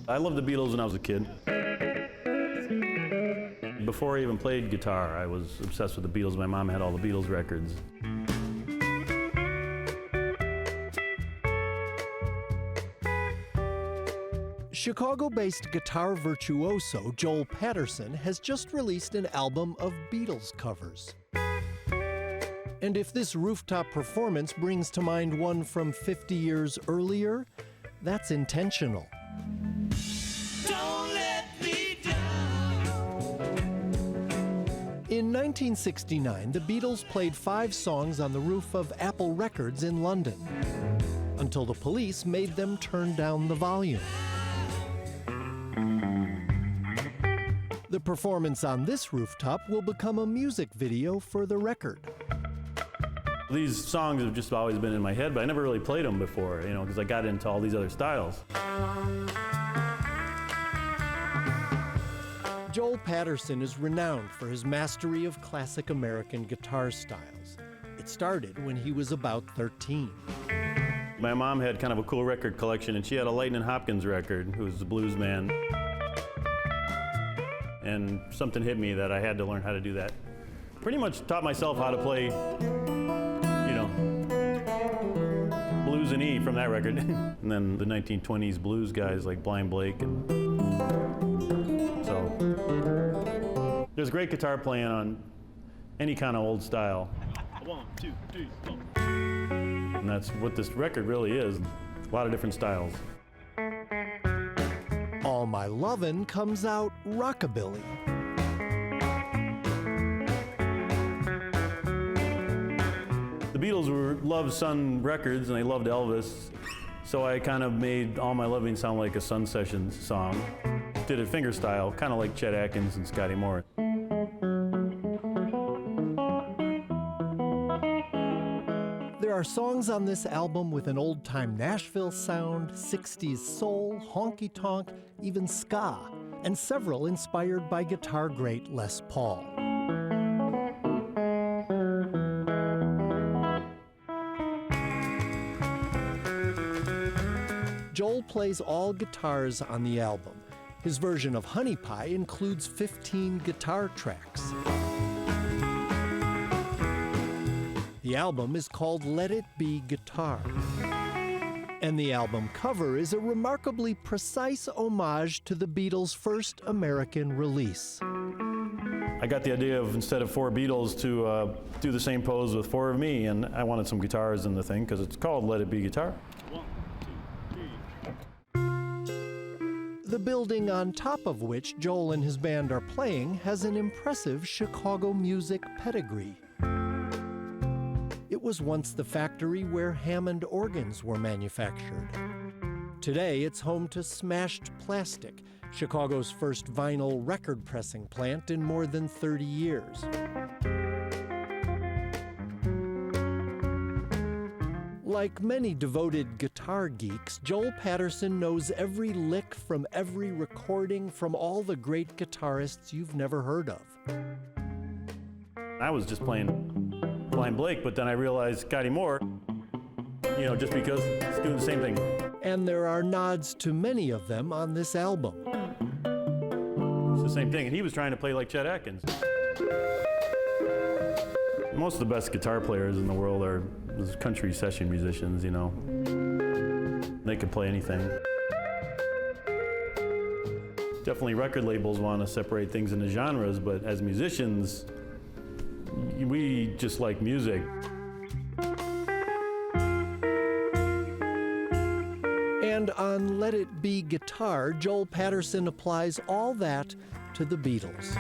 I loved the Beatles when I was a kid. Before I even played guitar, I was obsessed with the Beatles. My mom had all the Beatles records. Chicago-based guitar virtuoso Joel Paterson has just released an album of Beatles covers. And if this rooftop performance brings to mind one from 50 years earlier, that's intentional. Don't let me down. In 1969, the Beatles played 5 songs on the roof of Apple Records in London, until the police made them turn down the volume. The performance on this rooftop will become a music video for the record. These songs have just always been in my head, but I never really played them before, because I got into all these other styles. Joel Paterson is renowned for his mastery of classic American guitar styles. It started when he was about 13. My mom had kind of a cool record collection, and she had a Lightnin' Hopkins record, who was a blues man. And something hit me that I had to learn how to do that. Pretty much taught myself how to play, blues and E from that record. And then the 1920s blues guys like Blind Blake. And so there's great guitar playing on any kind of old style. 1, 2, 3, 4. And that's what this record really is, a lot of different styles. All My Lovin' comes out rockabilly. The Beatles loved Sun Records, and they loved Elvis, so I kind of made All My Lovin' sound like a Sun Sessions song. Did it finger style, kind of like Chet Atkins and Scotty Moore. There are songs on this album with an old-time Nashville sound, 60s soul, honky-tonk, even ska, and several inspired by guitar great Les Paul. Joel plays all guitars on the album. His version of Honey Pie includes 15 guitar tracks. The album is called Let It Be Guitar. And the album cover is a remarkably precise homage to the Beatles' first American release. I got the idea of, instead of 4 Beatles, to do the same pose with 4 of me, and I wanted some guitars in the thing, because it's called Let It Be Guitar. 1, 2, 3. The building on top of which Joel and his band are playing has an impressive Chicago music pedigree. It was once the factory where Hammond organs were manufactured. Today, it's home to Smashed Plastic, Chicago's first vinyl record pressing plant in more than 30 years. Like many devoted guitar geeks, Joel Paterson knows every lick from every recording from all the great guitarists you've never heard of. I was just playing Blind Blake, but then I realized Scotty Moore, just because it's doing the same thing. And there are nods to many of them on this album. It's the same thing, and he was trying to play like Chet Atkins. Most of the best guitar players in the world are country session musicians, They could play anything. Definitely record labels want to separate things into genres, but as musicians, we just like music. And on Let It Be Guitar, Joel Paterson applies all that to the Beatles.